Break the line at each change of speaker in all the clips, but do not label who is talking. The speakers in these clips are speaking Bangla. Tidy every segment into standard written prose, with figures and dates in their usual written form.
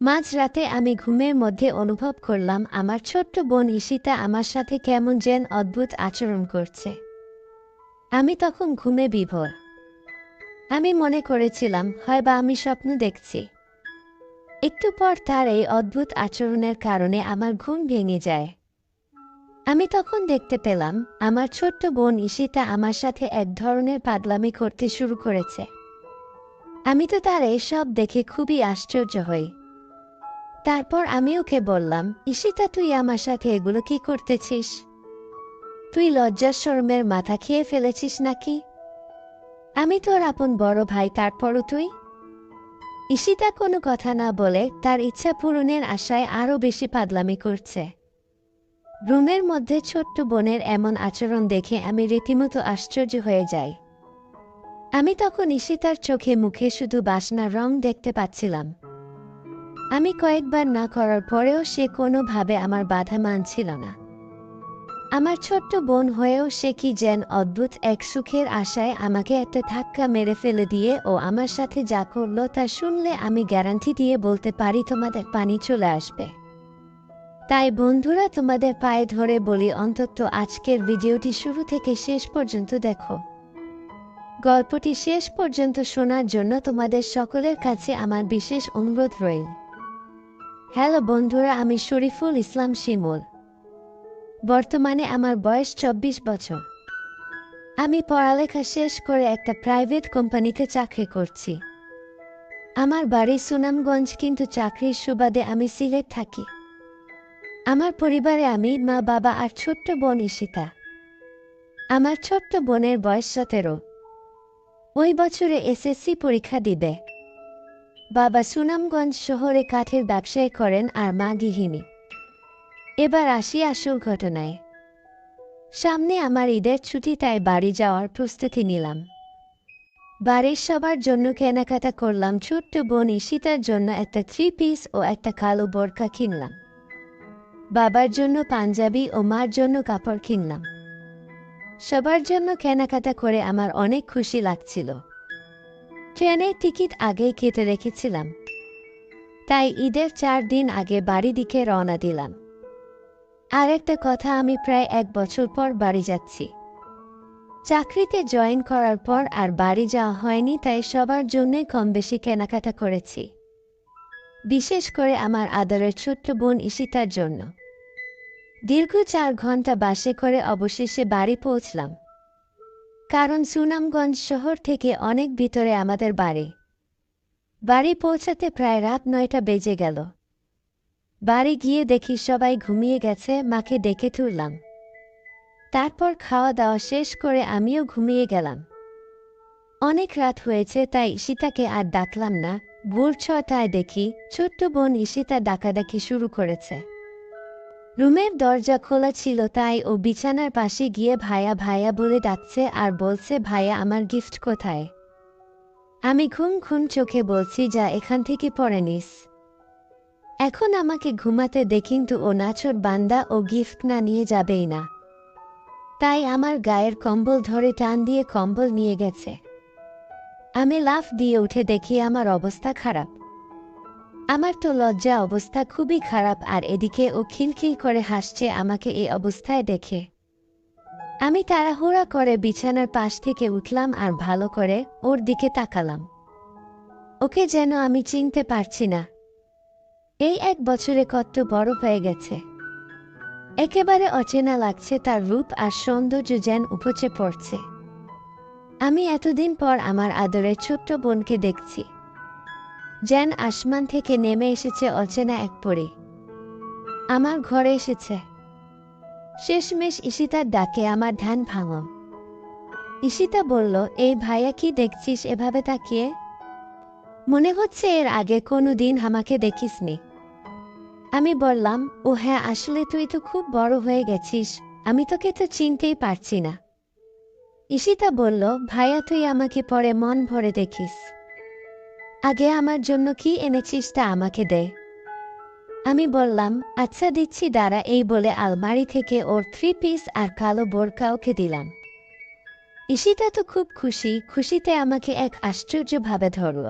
মাঝরাতে আমি ঘুমের মধ্যে অনুভব করলাম আমার ছোট্ট বোন ঈশিতা আমার সাথে কেমন যেন অদ্ভুত আচরণ করছে। আমি তখন ঘুমে বিভোর। আমি মনে করেছিলাম হয়বা আমি স্বপ্ন দেখছি। একটু পর তার এই অদ্ভুত আচরণের কারণে আমার ঘুম ভেঙে যায়। আমি তখন দেখতে পেলাম আমার ছোট্ট বোন ঈশিতা আমার সাথে এক ধরনের পাগলামি করতে শুরু করেছে। আমি তো তার এসব দেখে খুবই আশ্চর্য হই। তারপর আমি ওকে বললাম, ঈশিতা, তুই আমার সাথে এগুলো কি করতেছিস? তুই লজ্জার শরমের মাথা খেয়ে ফেলেছিস নাকি? আমি তোর আপন বড় ভাই, তারপরও তুই? ঈশিতা কোনো কথা না বলে তার ইচ্ছা পূরণের আশায় আরও বেশি পাগলামি করছে। রুমের মধ্যে ছোট্ট বোনের এমন আচরণ দেখে আমি রীতিমতো আশ্চর্য হয়ে যাই। আমি তখন ঈশিতার চোখে মুখে শুধু বাসনার রং দেখতে পাচ্ছিলাম। আমি কয়েকবার না করার পরেও সে কোনোভাবে আমার বাধা মানছিল না। আমার ছোট্ট বোন হয়েও সে কি যেন অদ্ভুত এক সুখের আশায় আমাকে একটা ধাক্কা মেরে ফেলে দিয়ে ও আমার সাথে যা করলো তা শুনলে আমি গ্যারান্টি দিয়ে বলতে পারি তোমাদের পানি চলে আসবে। তাই বন্ধুরা, তোমাদের পায়ে ধরে বলি, অন্তত আজকের ভিডিওটি শুরু থেকে শেষ পর্যন্ত দেখো। গল্পটি শেষ পর্যন্ত শোনার জন্য তোমাদের সকলের কাছে আমার বিশেষ অনুরোধ রইল। হ্যালো বন্ধুরা, আমি শরীফুল ইসলাম শিমুল। বর্তমানে আমার বয়স 24 বছর। আমি পড়ালেখা শেষ করে একটা প্রাইভেট কোম্পানিতে চাকরি করছি। আমার বাড়ি সুনামগঞ্জ, কিন্তু চাকরির সুবাদে আমি সিলেট থাকি। আমার পরিবারে আমি, মা, বাবা আর ছোট্ট বোন ঈশিতা। আমার ছোট্ট বোনের বয়স 17। ওই বছরে এসএসসি পরীক্ষা দিবে। বাবা সুনামগঞ্জ শহরে কাঠের ব্যবসায় করেন আর মা গৃহিণী। এবার আসি আসল ঘটনায়। সামনে আমার ঈদের ছুটি, তাই বাড়ি যাওয়ার প্রস্তুতি নিলাম। বাড়ির সবার জন্য কেনাকাটা করলাম। ছোট্ট বোন ঈশিতার জন্য একটা 3 পিস ও একটা কালো বোরকা কিনলাম। বাবার জন্য পাঞ্জাবি ও মার জন্য কাপড় কিনলাম। সবার জন্য কেনাকাটা করে আমার অনেক খুশি লাগছিল। ট্রেনের টিকিট আগেই কেটে রেখেছিলাম, তাই ঈদের 4 দিন আগে বাড়ি দিকে রওনা দিলাম। আর একটা কথা, আমি প্রায় 1 বছর পর বাড়ি যাচ্ছি। চাকরিতে জয়েন করার পর আর বাড়ি যাওয়া হয়নি, তাই সবার জন্যই কম বেশি কেনাকাটা করেছি। বিশেষ করে আমার আদরের ছোট্ট বোন ঈশিতার জন্য। দীর্ঘ 4 ঘন্টা বাসে করে অবশেষে বাড়ি পৌঁছলাম। কারণ সুনামগঞ্জ শহর থেকে অনেক ভিতরে আমাদের বাড়ি। বাড়ি পৌঁছাতে প্রায় রাত 9টা বেজে গেল। বাড়ি গিয়ে দেখি সবাই ঘুমিয়ে গেছে। মাকে ডেকে তুললাম। তারপর খাওয়া দাওয়া শেষ করে আমিও ঘুমিয়ে গেলাম। অনেক রাত হয়েছে, তাই ঈশিতাকে আর ডাকলাম না। ভোর 6টায় দেখি ছোট্ট বোন ঈশিতা ডাকাডাকি শুরু করেছে। রুমের দরজা খোলা ছিল, তাই ও বিছানার পাশে গিয়ে ভাইয়া ভাইয়া বলে ডাকছে আর বলছে, ভাইয়া, আমার গিফট কোথায়? আমি ঘুম ঘুম চোখে বলছি, যা এখান থেকে পরে নিস। এখন আমাকে ঘুমাতে দে, কিন্তু ও নাছোড় বান্দা, ও গিফট না নিয়ে যাবেই না। তাই আমার গায়ের কম্বল ধরে টান দিয়ে কম্বল নিয়ে গেছে। আমি লাফ দিয়ে উঠে দেখি আমার অবস্থা খারাপ। আমার তো লজ্জা অবস্থা খুবই খারাপ, আর এদিকে ও খিলখিল করে হাসছে আমাকে এই অবস্থায় দেখে। আমি তাড়াহুড়া করে বিছানার পাশ থেকে উঠলাম আর ভালো করে ওর দিকে তাকালাম। ওকে যেন আমি চিনতে পারছি না। এই 1 বছরে কত বড় হয়ে গেছে। একেবারে অচেনা লাগছে। তার রূপ আর সৌন্দর্য যেন উপচে পড়ছে। আমি এতদিন পর আমার আদরের ছোট্ট বোনকে দেখছি। যেন আসমান থেকে নেমে এসেছে অচেনা এক পরী। আমার ঘরে এসেছে। শেষমেশ ঈশিতার ডাকে আমার ধ্যান ভাঙল। ঈশিতা বলল, এই ভাইয়া, কি দেখছিস এভাবে তাকিয়ে? মনে হচ্ছে এর আগে কোনো দিন আমাকে দেখিসনি। আমি বললাম, ও হ্যাঁ, আসলে তুই তো খুব বড় হয়ে গেছিস, আমি তোকে তো চিনতেই পারছি না। ঈশিতা বলল, ভাইয়া, তুই আমাকে পরে মন ভরে দেখিস। আগে আমার জন্য কি এনেছিস তা আমাকে দে। আমি বললাম, আচ্ছা দিচ্ছি, দাঁড়া। এই বলে আলমারি থেকে ওর 3 পিস আর কালো বোরকা ওকে দিলাম। ঈশিতা তো খুব খুশি। খুশিতে আমাকে এক আশ্চর্যভাবে ধরল।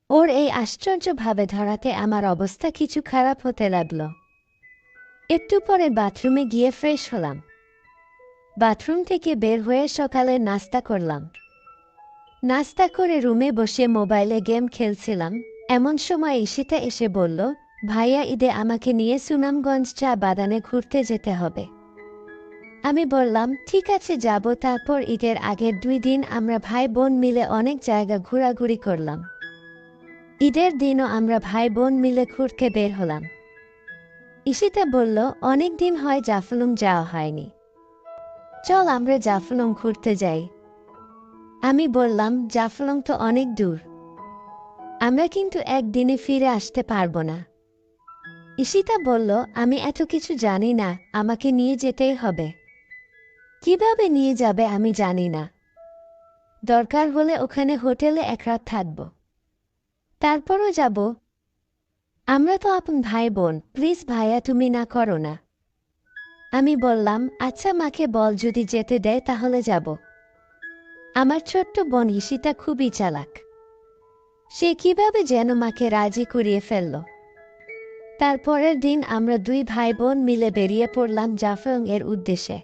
ওর এই আশ্চর্যভাবে ধরাতে আমার অবস্থা কিছু খারাপ হতে লাগল। একটু পরে বাথরুমে গিয়ে ফ্রেশ হলাম। বাথরুম থেকে বের হয়ে সকালে নাস্তা করলাম। নাস্তা করে রুমে বসে মোবাইলে গেম খেলছিলাম। এমন সময় ঈশিতা এসে বলল, ভাইয়া ঈদে আমাকে নিয়ে সুনামগঞ্জ চা বাগানে ঘুরতে যেতে হবে। আমি বললাম, ঠিক আছে যাব। তারপর ঈদের আগের 2 দিন আমরা ভাই বোন মিলে অনেক জায়গা ঘোরাঘুরি করলাম। ঈদের দিনও আমরা ভাই বোন মিলে ঘুরতে বের হলাম। ঈশিতা বলল, অনেক দিন হয় জাফলং যাওয়া হয়নি, চল আমরা জাফলং ঘুরতে যাই। আমি বললাম, জাফলং তো অনেক দূর, আমরা কিন্তু একদিনে ফিরে আসতে পারবো না। ঈশিতা বলল, আমি এত কিছু জানি না, আমাকে নিয়ে যেতেই হবে। কিভাবে নিয়ে যাবে আমি জানি না, দরকার হলে ওখানে হোটেলে 1 রাত থাকব, তারপরও যাব। আমরা তো আপন ভাই বোন, প্লিজ ভাইয়া তুমি না করো না। আমি বললাম, আচ্ছা মাকে বল যদি যেতে দেয় তাহলে যাব। আমার ছোট্ট বোন ঈশিতা খুবই চালাক, সে কিভাবে যেন মাকে রাজি করিয়ে ফেলল। তারপরের দিন আমরা 2 ভাই বোন মিলে বেরিয়ে পড়লাম জাফলং এর উদ্দেশ্যে।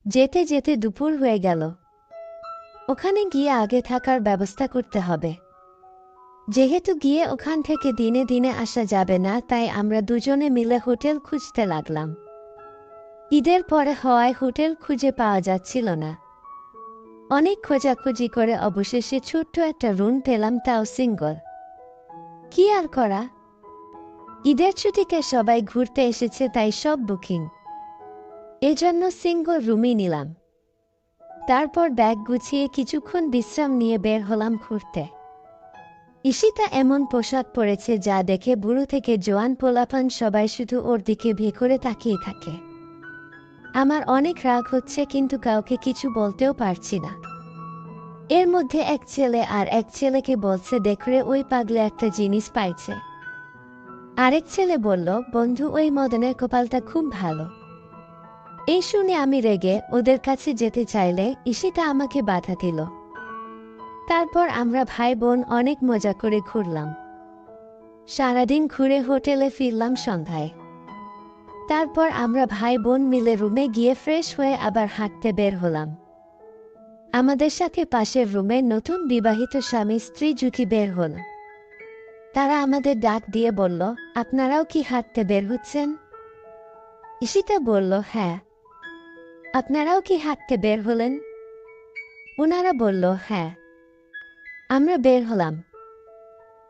যেতে যেতে দুপুর হয়ে গেল। ওখানে গিয়ে আগে থাকার ব্যবস্থা করতে হবে। যেহেতু গিয়ে ওখান থেকে দিনে দিনে আসা যাবে না, তাই আমরা দুজনে মিলে হোটেল খুঁজতে লাগলাম। ঈদের পরে হওয়ায় হোটেল খুঁজে পাওয়া যাচ্ছিল না। অনেক খোঁজাখুঁজি করে অবশেষে ছোট্ট একটা রুম পেলাম, তাও সিঙ্গল। কি আর করা, ঈদের ছুটিতে সবাই ঘুরতে এসেছে, তাই সব বুকিং। এজন্য সিঙ্গল রুমই নিলাম। তারপর ব্যাগ গুছিয়ে কিছুক্ষণ বিশ্রাম নিয়ে বের হলাম ঘুরতে। ঈশিতা এমন পোশাক পরেছে যা দেখে বুড়ো থেকে জোয়ান পোলাপান সবাই শুধু ওর দিকে ভে করে তাকিয়ে থাকে। আমার অনেক রাগ হচ্ছে, কিন্তু কাউকে কিছু বলতেও পারছি না। এর মধ্যে এক ছেলে আর এক ছেলেকে বলছে, দেখরে ওই পাগলে একটা জিনিস পাইছে। আরেক ছেলে বলল, বন্ধু ওই মদনের কপালটা খুব ভালো। এই শুনে আমি রেগে ওদের কাছে যেতে চাইলে ঈশিতা আমাকে বাধা দিল। তারপর আমরা ভাই বোন অনেক মজা করে ঘুরলাম। সারাদিন ঘুরে হোটেলে ফিরলাম সন্ধ্যায়। তারপর আমরা ভাই বোন মিলে রুমে গিয়ে ফ্রেশ হয়ে আবার হাঁটতে বের হলাম। আমাদের সাথে পাশের রুমে নতুন বিবাহিত স্বামী স্ত্রী জুটি বের হল। তারা আমাদের ডাক দিয়ে বলল, আপনারাও কি হাঁটতে বের হচ্ছেন? ঈশিতা বলল, হ্যাঁ। আপনারাও কি হাঁটতে বের হলেন? ওনারা বলল, হ্যাঁ। আমরা বের হলাম।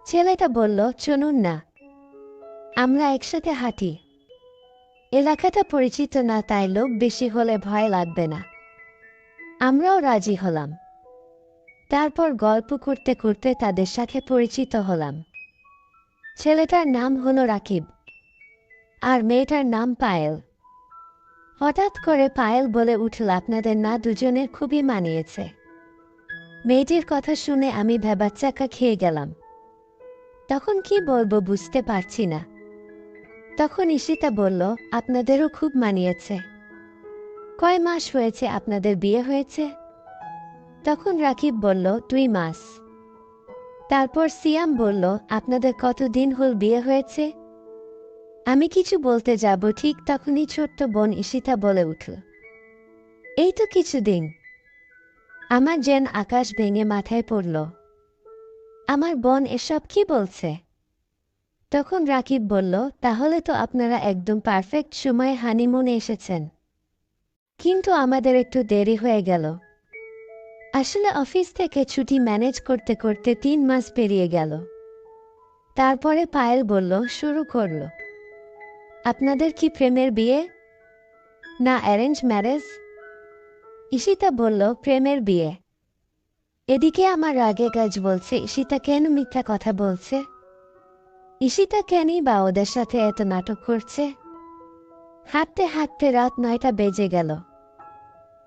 ছেলেটা বলল, চলুন না, আমরা একসাথে হাঁটি। এলাকাটা পরিচিত না, তাই লোক বেশি হলে ভয় লাগবে না। আমরাও রাজি হলাম। তারপর গল্প করতে করতে তাদের সাথে পরিচিত হলাম। ছেলেটার নাম হলো রাকিব, আর মেয়েটার নাম পায়েল। হঠাৎ করে পায়েল বলে উঠল, আপনাদের না দুজনের খুবই মানিয়েছে। মেয়েটির কথা শুনে আমি ভ্যাবাচ্চাকা খেয়ে গেলাম। তখন কি বলবো বুঝতে পারছি না। তখন ঈশিতা বলল, আপনাদেরও খুব মানিয়েছে। কয় মাস হয়েছে আপনাদের বিয়ে হয়েছে? তখন রাকিব বলল, 2 মাস। তারপর সিয়াম বলল, আপনাদের কতদিন হল বিয়ে হয়েছে? আমি কিছু বলতে যাব, ঠিক তখনই ছোট্ট বোন ঈশিতা বলে উঠল, এই তো কিছুদিন। আমার যেন আকাশ ভেঙে মাথায় পড়ল। আমার বোন এসব কি বলছে? তখন রাকিব বলল, তাহলে তো আপনারা একদম পারফেক্ট সময়ে হানিমুনে এসেছেন। কিন্তু আমাদের একটু দেরি হয়ে গেল। আসলে অফিস থেকে ছুটি ম্যানেজ করতে করতে 3 মাস পেরিয়ে গেল। তারপরে পায়েল বলল, শুরু করল, আপনাদের কি প্রেমের বিয়ে, না অ্যারেঞ্জ ম্যারেজ? ঈশিতা বলল, প্রেমের বিয়ে। এদিকে আমার রাগে কাজ বলছে, ঈশিতা কেন মিথ্যা কথা বলছে? ঈশিতা কেনই বা ওদের সাথে এত নাটক করছে? হাঁটতে হাঁটতে রাত 9টা বেজে গেল।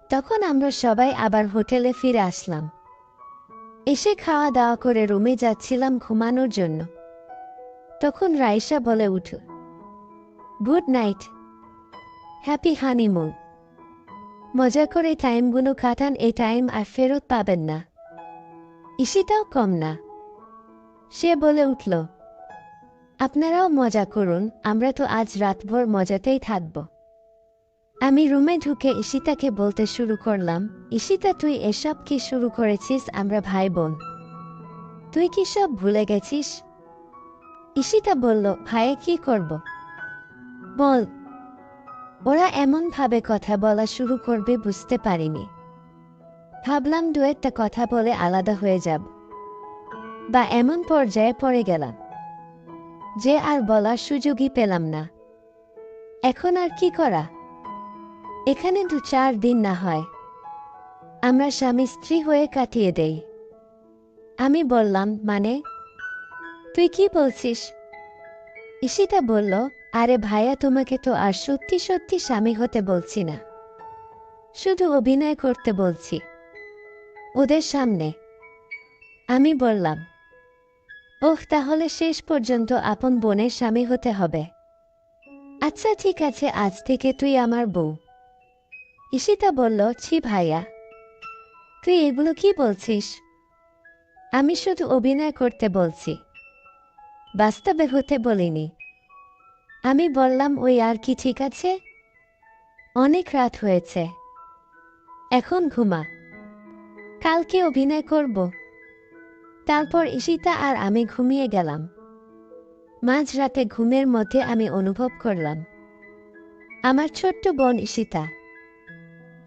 তখন আমরা সবাই আবার হোটেলে ফিরে আসলাম। এসে খাওয়া দাওয়া করে রুমে যাচ্ছিলাম ঘুমানোর জন্য। তখন রাইসা বলে উঠল, গুড নাইট, হ্যাপি হানিমুন। মজা করে টাইমগুলো কাটান, এই টাইম আর ফেরত পাবেন না। ঈশিতাও কম না। সে বলে উঠল, আপনারাও মজা করুন, আমরা তো আজ রাতভর মজাতেই থাকব। আমি রুমে ঢুকে ঈশিতাকে বলতে শুরু করলাম, ঈশিতা তুই এসব কি শুরু করেছিস? আমরা ভাই বোন, তুই কি সব ভুলে গেছিস? ঈশিতা বলল, ভাইয়ে কি করব বল। ওরা এমন ভাবে কথা বলা শুরু করবে বুঝতে পারিনি। ভাবলাম দু একটা কথা বলে আলাদা হয়ে যাব, বা এমন পর্যায়ে পড়ে গেলাম যে আর বলার সুযোগই পেলাম না। এখন আর কি করা? এখানে 2-4 দিন না হয় আমরা স্বামী স্ত্রী হয়ে কাটিয়ে দেই। আমি বললাম, মানে তুই কি বলছিস? ঈশিতা বলল, আরে ভাইয়া, তোমাকে তো আর সত্যি সত্যি স্বামী হতে বলছি না, শুধু অভিনয় করতে বলছি ওদের সামনে। আমি বললাম, ওহ, তাহলে শেষ পর্যন্ত আপন বোনের স্বামী হতে হবে। আচ্ছা ঠিক আছে, আজ থেকে তুই আমার বউ। ঈশিতা বলল, ছি ভাইয়া, তুই এগুলো কি বলছিস? আমি শুধু অভিনয় করতে বলছি, বাস্তবে হতে বলিনি। আমি বললাম, ওই আর কি, ঠিক আছে, অনেক রাত হয়েছে, এখন ঘুমা, কালকে অভিনয় করব। তারপর ঈশিতা আর আমি ঘুমিয়ে গেলাম। মাঝরাতে ঘুমের মধ্যে আমি অনুভব করলাম আমার ছোট্ট বোন ঈশিতা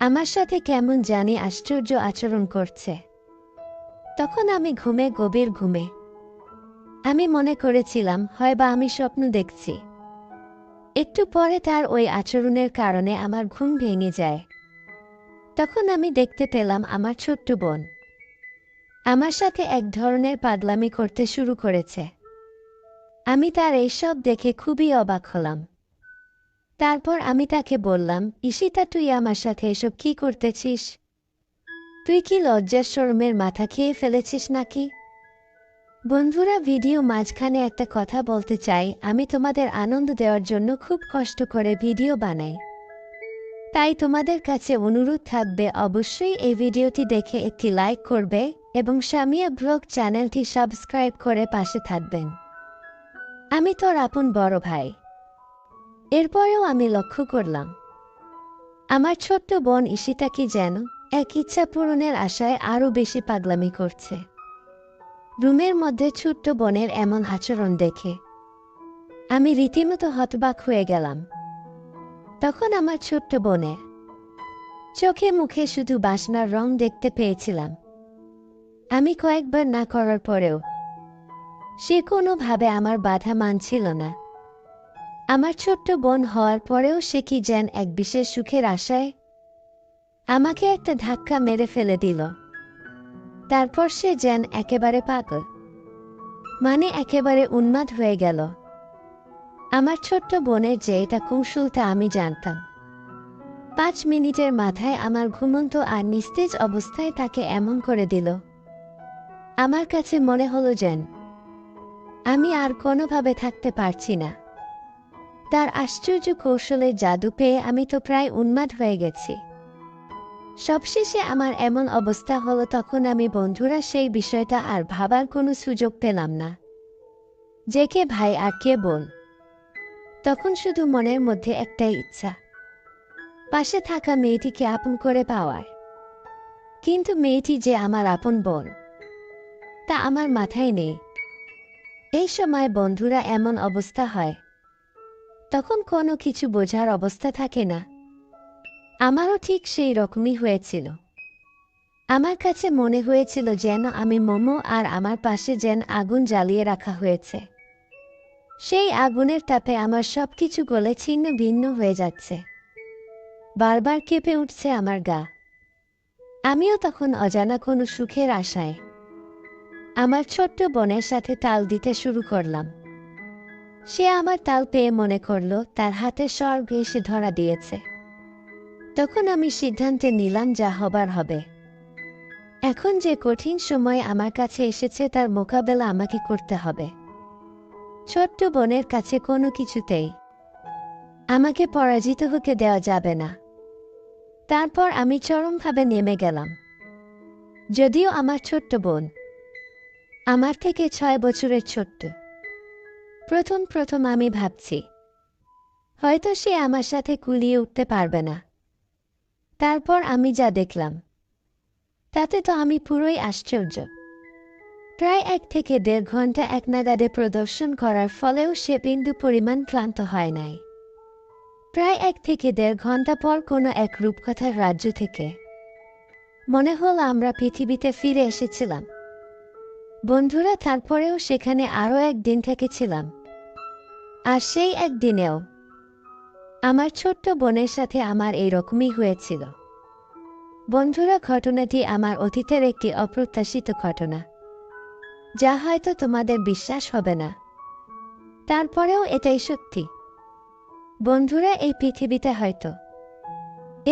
আমার সাথে কেমন জানি আশ্চর্য আচরণ করছে। তখন আমি গভীর ঘুমে। আমি মনে করেছিলাম হয়বা আমি স্বপ্ন দেখছি। একটু পরে তার ওই আচরণের কারণে আমার ঘুম ভেঙে যায়। তখন আমি দেখতে পেলাম আমার ছোট্ট বোন আমার সাথে এক ধরনের পাগলামি করতে শুরু করেছে। আমি তার এইসব দেখে খুবই অবাক হলাম। তারপর আমি তাকে বললাম, ঈশিতা, তুই আমার সাথে এসব কি করতেছিস? তুই কি লজ্জার শরমের মাথা খেয়ে ফেলেছিস নাকি? বন্ধুরা, ভিডিও মাঝখানে একটা কথা বলতে চাই। আমি তোমাদের আনন্দ দেওয়ার জন্য খুব কষ্ট করে ভিডিও বানাই, তাই তোমাদের কাছে অনুরোধ থাকবে অবশ্যই এই ভিডিওটি দেখে একটি লাইক করবে এবং সামিয়া ব্লগ চ্যানেলটি সাবস্ক্রাইব করে পাশে থাকবেন। আমি তোর আপন বড় ভাই। এরপরেও আমি লক্ষ্য করলাম আমার ছোট্ট বোন ঈশিতা কি যেন এক ইচ্ছা পূরণের আশায় আরও বেশি পাগলামি করছে। রুমের মধ্যে ছোট্ট বোনের এমন আচরণ দেখে আমি রীতিমতো হতবাক হয়ে গেলাম। তখন আমার ছোট্ট বোনের চোখে মুখে শুধু বাসনার রং দেখতে পেয়েছিলাম। আমি কয়েকবার না করার পরেও সে কোনোভাবে আমার বাধা মানছিল না। আমার ছোট্ট বোন হওয়ার পরেও সে কি যেন এক বিশেষ সুখের আশায় আমাকে একটা ধাক্কা মেরে ফেলে দিল। তারপর সে যেন একেবারে পাগল, মানে একেবারে উন্মাদ হয়ে গেল। আমার ছোট্ট বোনের যে এটা কৌশল তা আমি জানতাম। 5 মিনিটের মাথায় আমার ঘুমন্ত আর নিস্তেজ অবস্থায় তাকে এমন করে দিল। আমার কাছে মনে হলো যেন আমি আর কোনোভাবে থাকতে পারছি না। তার আশ্চর্য কৌশলের জাদু পেয়ে আমি তো প্রায় উন্মাদ হয়ে গেছি। সবশেষে আমার এমন অবস্থা হলো, তখন আমি বন্ধুরা সেই বিষয়টা আর ভাবার কোনো সুযোগ পেলাম না যে কে ভাই আর কে বোন। তখন শুধু মনের মধ্যে একটাই ইচ্ছা, পাশে থাকা মেয়েটিকে আপন করে পাওয়ার। কিন্তু মেয়েটি যে আমার আপন বোন তা আমার মাথায় নেই। এই সময় বন্ধুরা এমন অবস্থা হয়, তখন কোনো কিছু বোঝার অবস্থা থাকে না। আমারও ঠিক সেই রকমই হয়েছিল। আমার কাছে মনে হয়েছিল যেন আমি মোমো আর আমার পাশে যেন আগুন জ্বালিয়ে রাখা হয়েছে। সেই আগুনের তাপে আমার সবকিছু গলে ছিন্ন ভিন্ন হয়ে যাচ্ছে। বারবার কেঁপে উঠছে আমার গা। আমিও তখন অজানা কোনো সুখের আশায় আমার ছোট্ট বোনের সাথে তাল দিতে শুরু করলাম। সে আমার তাল পেয়ে মনে করলো তার হাতে স্বর্গ এসে ধরা দিয়েছে। তখন আমি সিদ্ধান্তে নিলাম যা হবার হবে। এখন যে কঠিন সময় আমার কাছে এসেছে তার মোকাবেলা আমাকে করতে হবে। ছোট্ট বোনের কাছে কোনো কিছুতেই আমাকে পরাজিত হতে দেওয়া যাবে না। তারপর আমি চরমভাবে নেমে গেলাম। যদিও আমার ছোট্ট বোন আমার থেকে 6 বছরের ছোট্ট। প্রথম প্রথম আমি ভাবছি হয়তো সে আমার সাথে কুলিয়ে উঠতে পারবে না। তারপর আমি যা দেখলাম তাতে তো আমি পুরোই আশ্চর্য। প্রায় 1 থেকে 1.5 ঘন্টা একনাগাড়ে প্রদর্শন করার ফলেও সে বিন্দু পরিমাণ ক্লান্ত হয় নাই। প্রায় 1 থেকে 1.5 ঘন্টা পর কোনো এক রূপকথার রাজ্য থেকে মনে হল আমরা পৃথিবীতে ফিরে এসেছিলাম। বন্ধুরা, তারপরেও সেখানে আরও 1 দিন থেকেছিলাম। আর সেই একদিনেও আমার ছোট্ট বোনের সাথে আমার এইরকমই হয়েছিল। বন্ধুরা, ঘটনাটি আমার অতীতের একটি অপ্রত্যাশিত ঘটনা, যা হয়তো তোমাদের বিশ্বাস হবে না। তারপরেও এটাই সত্যি। বন্ধুরা, এই পৃথিবীতে হয়তো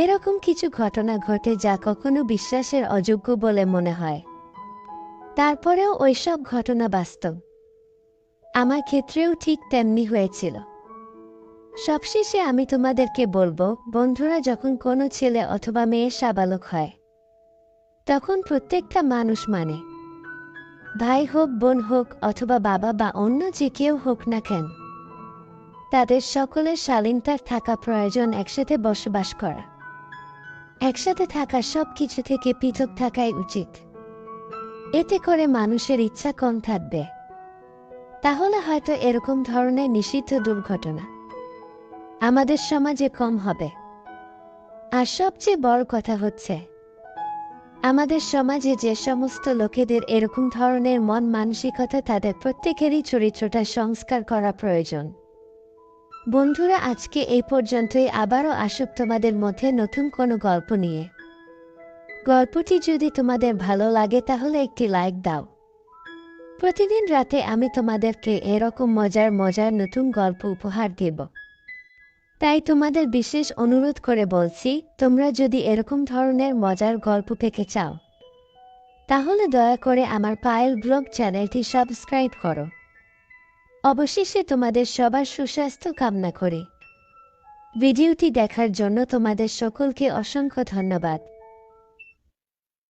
এরকম কিছু ঘটনা ঘটে যা কখনো বিশ্বাসের অযোগ্য বলে মনে হয়। তারপরেও ওইসব ঘটনা বাস্তব। আমার ক্ষেত্রেও ঠিক তেমনি হয়েছিল। সবশেষে আমি তোমাদেরকে বলবো, বন্ধুরা, যখন কোনো ছেলে অথবা মেয়ে সাবালক হয়, তখন প্রত্যেকটা মানুষ মানে ভাই হোক, বোন হোক, অথবা বাবা বা অন্য যে কেউ হোক না কেন, তাদের সকলের শালীনতার থাকা প্রয়োজন। একসাথে বসবাস করা, একসাথে থাকা, সব কিছু থেকে পৃথক থাকাই উচিত। এতে করে মানুষের ইচ্ছা কম থাকবে। তাহলে হয়তো এরকম ধরনের নিষিদ্ধ দুর্ঘটনা আমাদের সমাজে কম হবে। আর সবচেয়ে বড় কথা হচ্ছে, আমাদের সমাজে যে সমস্ত লোকেদের এরকম ধরনের মন মানসিকতা, তাদের প্রত্যেকেরই চরিত্রটা সংস্কার করা প্রয়োজন। বন্ধুরা, আজকে এই পর্যন্তই। আবারও আসুক তোমাদের মধ্যে নতুন কোনো গল্প নিয়ে। গল্পটি যদি তোমাদের ভালো লাগে তাহলে একটি লাইক দাও। প্রতিদিন রাতে আমি তোমাদেরকে এরকম মজার মজার নতুন গল্প উপহার দেব। তাই তোমাদের বিশেষ অনুরোধ করে বলছি, তোমরা যদি এরকম ধরনের মজার গল্প পেতে চাও, তাহলে দয়া করে আমার পায়েল ব্লগ চ্যানেলটি সাবস্ক্রাইব করো। অবশেষে তোমাদের সবার সুস্বাস্থ্য কামনা করি। ভিডিওটি দেখার জন্য তোমাদের সকলকে অসংখ্য ধন্যবাদ।